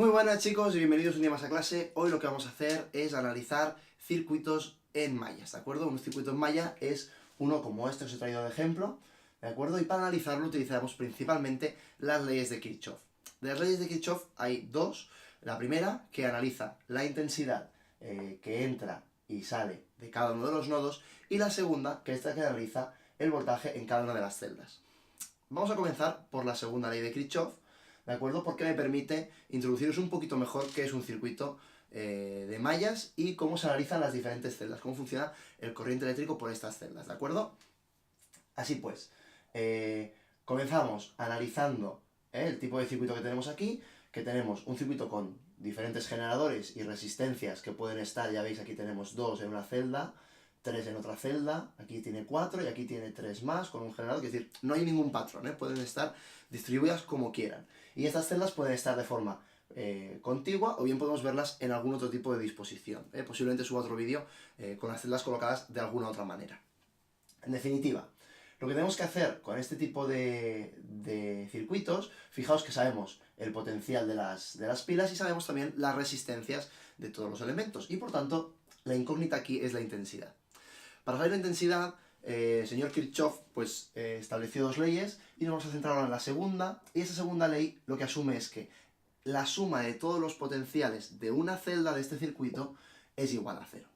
Muy buenas chicos y bienvenidos un día más a clase. Hoy lo que vamos a hacer es analizar circuitos en mallas, ¿de acuerdo? Un circuito en malla es uno como este que os he traído de ejemplo, ¿de acuerdo? Y para analizarlo utilizaremos principalmente las leyes de Kirchhoff. De las leyes de Kirchhoff hay dos. La primera, que analiza la intensidad que entra y sale de cada uno de los nodos, y la segunda, que es la que analiza el voltaje en cada una de las celdas. Vamos a comenzar por la segunda ley de Kirchhoff, ¿de acuerdo? Porque me permite introduciros un poquito mejor qué es un circuito de mallas y cómo se analizan las diferentes celdas, cómo funciona el corriente eléctrico por estas celdas, ¿de acuerdo? Así pues, comenzamos analizando el tipo de circuito que tenemos aquí, que tenemos un circuito con diferentes generadores y resistencias que pueden estar, ya veis, aquí tenemos 2 en una celda, 3 en otra celda, aquí tiene 4 y aquí tiene 3 más con un generador, es decir, no hay ningún patrón, pueden estar distribuidas como quieran. Y estas celdas pueden estar de forma contigua o bien podemos verlas en algún otro tipo de disposición. Posiblemente suba otro vídeo con las celdas colocadas de alguna otra manera. En definitiva, lo que tenemos que hacer con este tipo de circuitos, fijaos que sabemos el potencial de las pilas y sabemos también las resistencias de todos los elementos. Y por tanto, la incógnita aquí es la intensidad. Para saber la intensidad, el señor Kirchhoff estableció dos leyes y nos vamos a centrar ahora en la segunda. Y esa segunda ley lo que asume es que la suma de todos los potenciales de una celda de este circuito es igual a cero.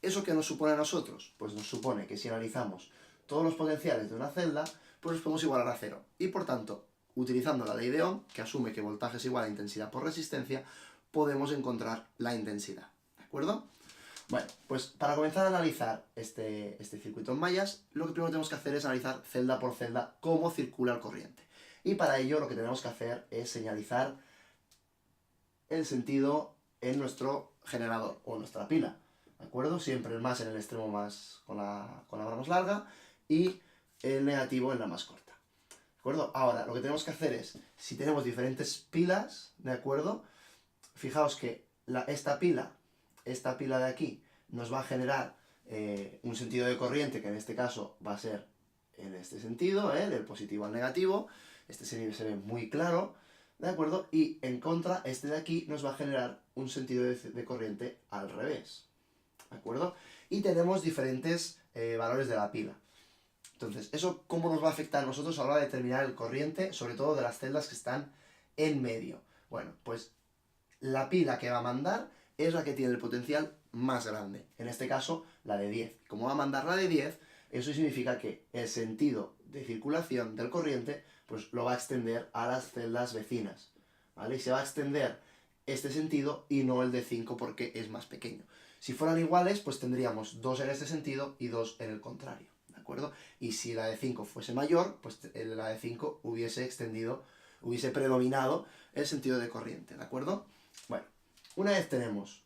¿Eso qué nos supone a nosotros? Pues nos supone que si analizamos todos los potenciales de una celda, pues los podemos igualar a cero. Y por tanto, utilizando la ley de Ohm, que asume que voltaje es igual a intensidad por resistencia, podemos encontrar la intensidad. ¿De acuerdo? Bueno, pues para comenzar a analizar este circuito en mallas, lo que primero tenemos que hacer es analizar celda por celda cómo circula el corriente. Y para ello lo que tenemos que hacer es señalizar el sentido en nuestro generador o nuestra pila. ¿De acuerdo? Siempre el más en el extremo más con la barra más larga y el negativo en la más corta. ¿De acuerdo? Ahora, lo que tenemos que hacer es, si tenemos diferentes pilas, ¿de acuerdo? Fijaos que esta pila de aquí, nos va a generar un sentido de corriente, que en este caso va a ser en este sentido, del positivo al negativo. Este se ve muy claro, ¿de acuerdo? Y en contra, este de aquí nos va a generar un sentido de corriente al revés, ¿de acuerdo? Y tenemos diferentes valores de la pila. Entonces, ¿eso cómo nos va a afectar a nosotros a la hora de determinar el corriente, sobre todo de las celdas que están en medio? Bueno, pues la pila que va a mandar es la que tiene el potencial más grande, en este caso la de 10. Como va a mandar la de 10, eso significa que el sentido de circulación del corriente pues lo va a extender a las celdas vecinas, ¿vale? Y se va a extender este sentido y no el de 5 porque es más pequeño. Si fueran iguales, pues tendríamos 2 en este sentido y 2 en el contrario, ¿de acuerdo? Y si la de 5 fuese mayor, pues la de 5 hubiese predominado el sentido de corriente, ¿de acuerdo? Bueno, una vez tenemos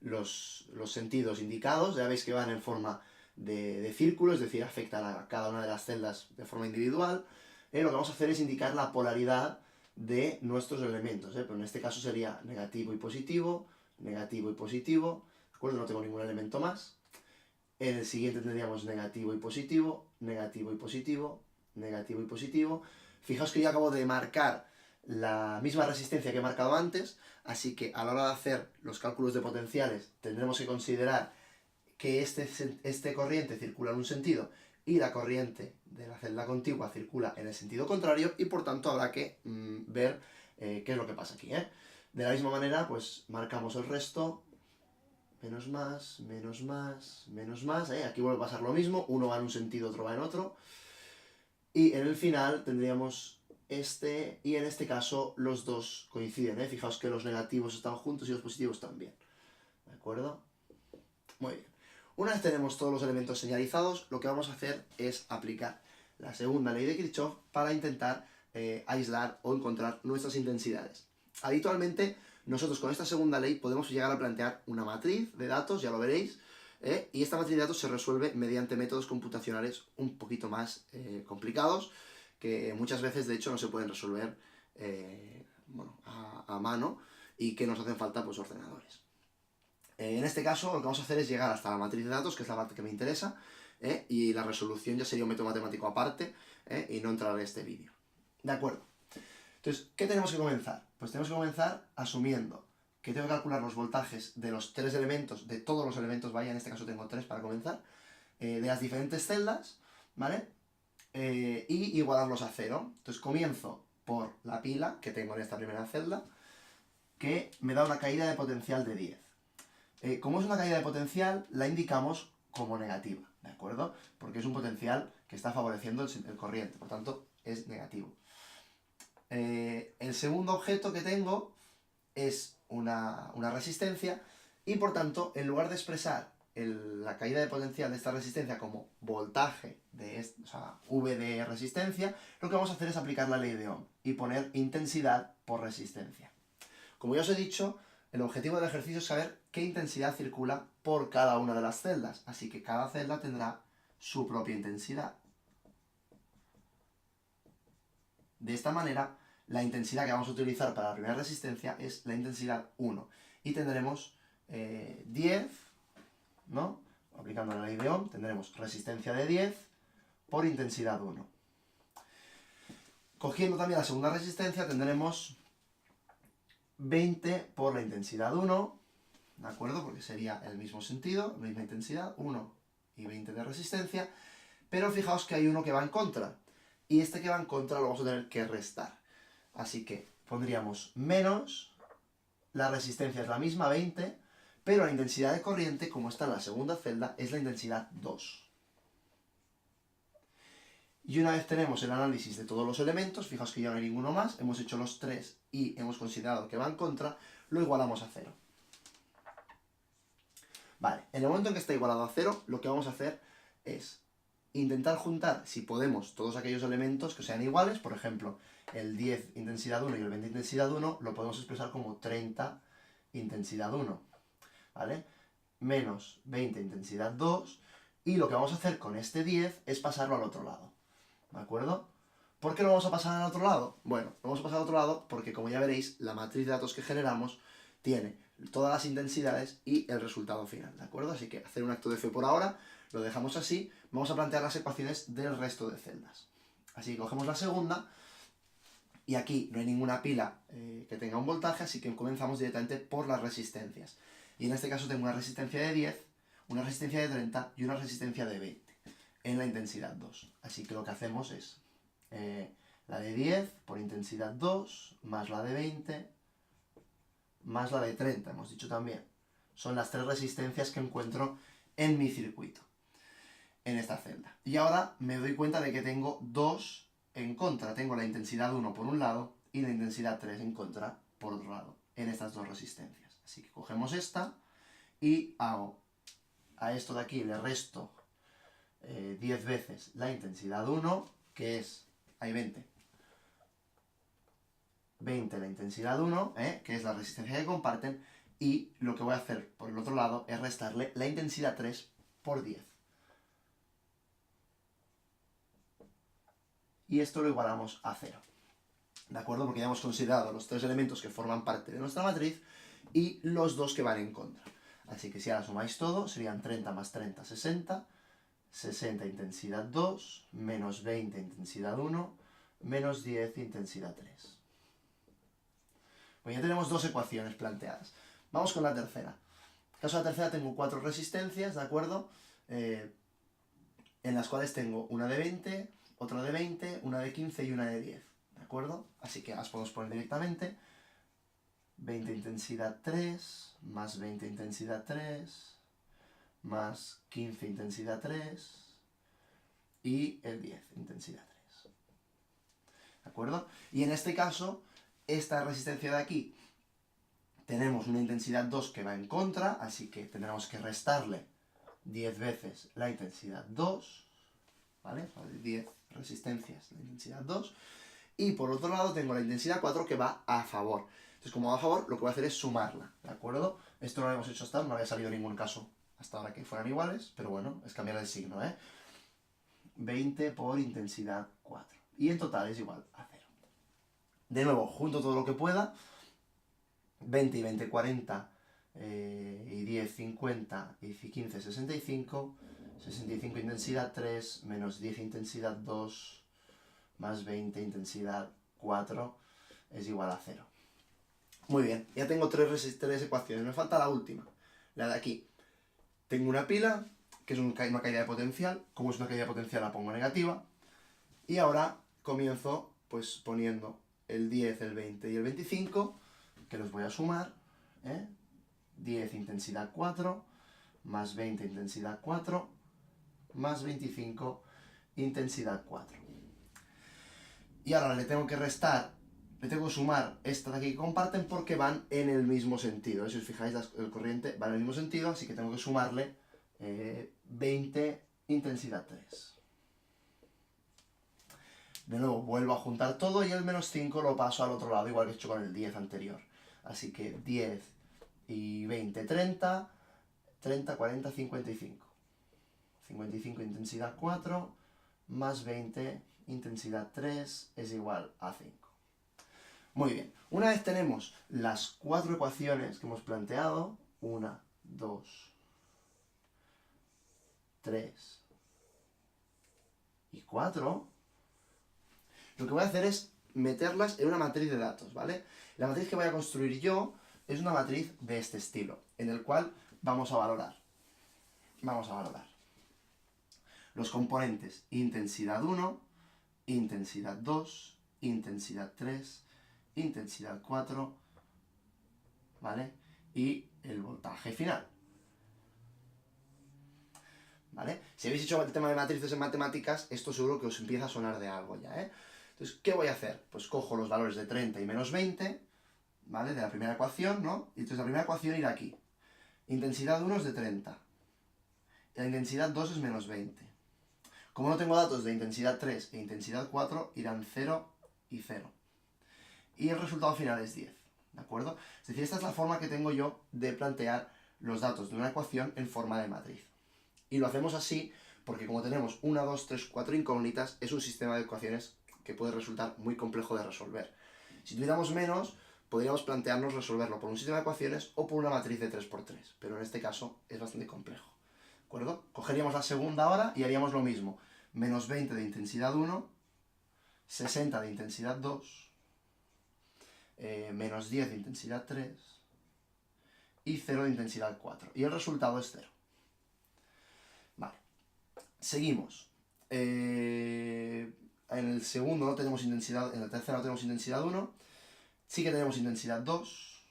los sentidos indicados, ya veis que van en forma de círculo, es decir, afectan a cada una de las celdas de forma individual. Lo que vamos a hacer es indicar la polaridad de nuestros elementos, pero en este caso sería negativo y positivo, negativo y positivo, ¿de acuerdo? No tengo ningún elemento más. En el siguiente tendríamos negativo y positivo, negativo y positivo, negativo y positivo. Fijaos que yo acabo de marcar la misma resistencia que he marcado antes, así que a la hora de hacer los cálculos de potenciales tendremos que considerar que este corriente circula en un sentido y la corriente de la celda contigua circula en el sentido contrario, y por tanto habrá que ver qué es lo que pasa aquí. De la misma manera, pues marcamos el resto, menos más, menos más, menos más, aquí vuelve a pasar lo mismo, uno va en un sentido, otro va en otro, y en el final tendríamos este, y en este caso los dos coinciden, Fijaos que los negativos están juntos y los positivos también, ¿de acuerdo? Muy bien. Una vez tenemos todos los elementos señalizados, lo que vamos a hacer es aplicar la segunda ley de Kirchhoff para intentar aislar o encontrar nuestras intensidades. Habitualmente, nosotros con esta segunda ley podemos llegar a plantear una matriz de datos, ya lo veréis, y esta matriz de datos se resuelve mediante métodos computacionales un poquito más complicados, que muchas veces de hecho no se pueden resolver a mano y que nos hacen falta pues ordenadores. En este caso lo que vamos a hacer es llegar hasta la matriz de datos, que es la parte que me interesa, y la resolución ya sería un método matemático aparte, y no entrar en este vídeo. De acuerdo. Entonces, ¿qué tenemos que comenzar? Pues tenemos que comenzar asumiendo que tengo que calcular los voltajes de los 3 elementos, de todos los elementos, vaya, en este caso tengo 3 para comenzar, de las diferentes celdas, ¿vale? Y igualarlos a 0. Entonces comienzo por la pila que tengo en esta primera celda, que me da una caída de potencial de 10. Como es una caída de potencial, la indicamos como negativa, ¿de acuerdo? Porque es un potencial que está favoreciendo el corriente, por tanto es negativo. El segundo objeto que tengo es una resistencia y por tanto, en lugar de expresar la caída de potencial de esta resistencia como voltaje, o sea, V de resistencia, lo que vamos a hacer es aplicar la ley de Ohm y poner intensidad por resistencia. Como ya os he dicho, el objetivo del ejercicio es saber qué intensidad circula por cada una de las celdas, así que cada celda tendrá su propia intensidad. De esta manera, la intensidad que vamos a utilizar para la primera resistencia es la intensidad 1. Y tendremos 10, ¿no? Aplicando la ley de Ohm, tendremos resistencia de 10 por intensidad 1. Cogiendo también la segunda resistencia, tendremos 20 por la intensidad 1, ¿de acuerdo? Porque sería el mismo sentido, la misma intensidad, 1 y 20 de resistencia. Pero fijaos que hay uno que va en contra. Y este que va en contra lo vamos a tener que restar. Así que pondríamos menos, la resistencia es la misma, 20, pero la intensidad de corriente, como está en la segunda celda, es la intensidad 2. Y una vez tenemos el análisis de todos los elementos, fijaos que ya no hay ninguno más, hemos hecho los 3 y hemos considerado que va en contra, lo igualamos a 0. Vale, en el momento en que está igualado a 0, lo que vamos a hacer es intentar juntar, si podemos, todos aquellos elementos que sean iguales. Por ejemplo, el 10 intensidad 1 y el 20 intensidad 1 lo podemos expresar como 30 intensidad 1, ¿vale? Menos 20 intensidad 2, y lo que vamos a hacer con este 10 es pasarlo al otro lado, ¿de acuerdo? ¿Por qué lo vamos a pasar al otro lado? Bueno, lo vamos a pasar al otro lado porque, como ya veréis, la matriz de datos que generamos tiene todas las intensidades y el resultado final, ¿de acuerdo? Así que hacer un acto de fe por ahora, lo dejamos así. Vamos a plantear las ecuaciones del resto de celdas. Así que cogemos la segunda, y aquí no hay ninguna pila que tenga un voltaje, así que comenzamos directamente por las resistencias. Y en este caso tengo una resistencia de 10, una resistencia de 30 y una resistencia de 20 en la intensidad 2. Así que lo que hacemos es la de 10 por intensidad 2, más la de 20, más la de 30, hemos dicho también. Son las 3 resistencias que encuentro en mi circuito, en esta celda. Y ahora me doy cuenta de que tengo 2 en contra. Tengo la intensidad 1 por un lado y la intensidad 3 en contra por otro lado, en estas 2 resistencias. Así que cogemos esta y hago a esto de aquí, le resto 10 veces la intensidad 1, que es, hay 20 la intensidad 1, que es la resistencia que comparten, y lo que voy a hacer por el otro lado es restarle la intensidad 3 por 10. Y esto lo igualamos a 0, ¿de acuerdo? Porque ya hemos considerado los 3 elementos que forman parte de nuestra matriz y los 2 que van en contra. Así que si ahora sumáis todo, serían 30 más 30, 60, 60 intensidad 2, menos 20 intensidad 1, menos 10 intensidad 3. Pues ya tenemos 2 ecuaciones planteadas. Vamos con la tercera. En el caso de la tercera tengo 4 resistencias, ¿de acuerdo? En las cuales tengo una de 20, otra de 20, una de 15 y una de 10, ¿de acuerdo? Así que las podemos poner directamente. 20 intensidad 3, más 20 intensidad 3, más 15 intensidad 3, y el 10 intensidad 3. ¿De acuerdo? Y en este caso, esta resistencia de aquí, tenemos una intensidad 2 que va en contra, así que tendremos que restarle 10 veces la intensidad 2, ¿vale? 10 resistencias, la intensidad 2. Y por otro lado tengo la intensidad 4 que va a favor. Entonces, como va a favor, lo que voy a hacer es sumarla, ¿de acuerdo? Esto no lo hemos hecho hasta ahora, no había salido ningún caso hasta ahora que fueran iguales, pero bueno, es cambiar el signo, 20 por intensidad 4. Y en total es igual a 0. De nuevo, junto todo lo que pueda. 20 y 20, 40, y 10, 50, y 15, 65, 65 intensidad 3, menos 10 intensidad 2, más 20 intensidad 4, es igual a 0. Muy bien, ya tengo tres ecuaciones, me falta la última, la de aquí. Tengo una pila, que es una caída de potencial, como es una caída de potencial la pongo negativa, y ahora comienzo pues poniendo el 10, el 20 y el 25, que los voy a sumar, 10 intensidad 4, más 20 intensidad 4, más 25 intensidad 4. Y ahora le tengo que restar, le tengo que sumar esta de aquí que comparten porque van en el mismo sentido. Si os fijáis, el corriente va en el mismo sentido, así que tengo que sumarle 20 intensidad 3. De nuevo, vuelvo a juntar todo y el menos 5 lo paso al otro lado, igual que he hecho con el 10 anterior. Así que 10 y 20, 30, 30, 40, 55. 55 intensidad 4, más 20 intensidad 3 es igual a 5. Muy bien, una vez tenemos las 4 ecuaciones que hemos planteado, 1, 2, 3 y 4, lo que voy a hacer es meterlas en una matriz de datos, ¿vale? La matriz que voy a construir yo es una matriz de este estilo, en el cual vamos a valorar los componentes intensidad 1, intensidad 2, intensidad 3, intensidad 4, ¿vale? Y el voltaje final, ¿vale? Si habéis hecho el tema de matrices en matemáticas, esto seguro que os empieza a sonar de algo ya, ¿eh? Entonces, ¿qué voy a hacer? Pues cojo los valores de 30 y menos 20, ¿vale? De la primera ecuación, ¿no? Y entonces la primera ecuación irá aquí. Intensidad 1 es de 30. Y la intensidad 2 es menos 20. Como no tengo datos de intensidad 3 e intensidad 4, irán 0 y 0. Y el resultado final es 10, ¿de acuerdo? Es decir, esta es la forma que tengo yo de plantear los datos de una ecuación en forma de matriz. Y lo hacemos así porque como tenemos 1, 2, 3, 4 incógnitas, es un sistema de ecuaciones que puede resultar muy complejo de resolver. Si tuviéramos menos, podríamos plantearnos resolverlo por un sistema de ecuaciones o por una matriz de 3×3, pero en este caso es bastante complejo, ¿de acuerdo? Cogeríamos la segunda ahora y haríamos lo mismo. Menos 20 de intensidad 1, 60 de intensidad 2, menos 10 de intensidad 3 y 0 de intensidad 4. Y el resultado es 0. Vale. Seguimos. En el segundo no tenemos intensidad, en el tercero no tenemos intensidad 1, sí que tenemos intensidad 2,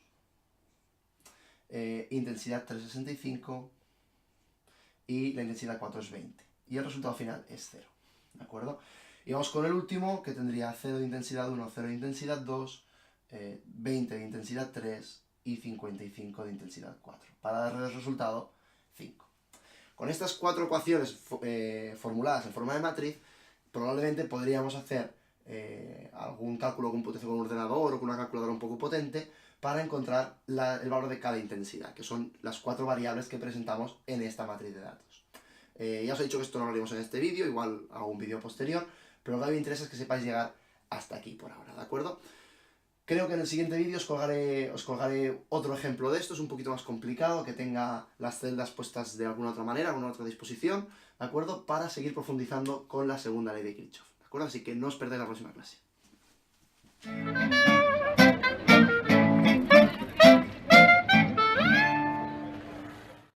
intensidad 3 es 65 y la intensidad 4 es 20. Y el resultado final es 0, ¿de acuerdo? Y vamos con el último, que tendría 0 de intensidad 1, 0 de intensidad 2, 20 de intensidad 3 y 55 de intensidad 4, para darle el resultado 5. Con estas 4 ecuaciones formuladas en forma de matriz, probablemente podríamos hacer algún cálculo con un ordenador o con una calculadora un poco potente para encontrar el valor de cada intensidad, que son las 4 variables que presentamos en esta matriz de datos. Ya os he dicho que esto no lo haremos en este vídeo, igual hago un vídeo posterior, pero lo que me interesa es que sepáis llegar hasta aquí por ahora, ¿de acuerdo? Creo que en el siguiente vídeo os colgaré otro ejemplo de esto, es un poquito más complicado, que tenga las celdas puestas de alguna otra manera, alguna otra disposición, ¿de acuerdo? Para seguir profundizando con la segunda ley de Kirchhoff, ¿de acuerdo? Así que no os perdáis la próxima clase.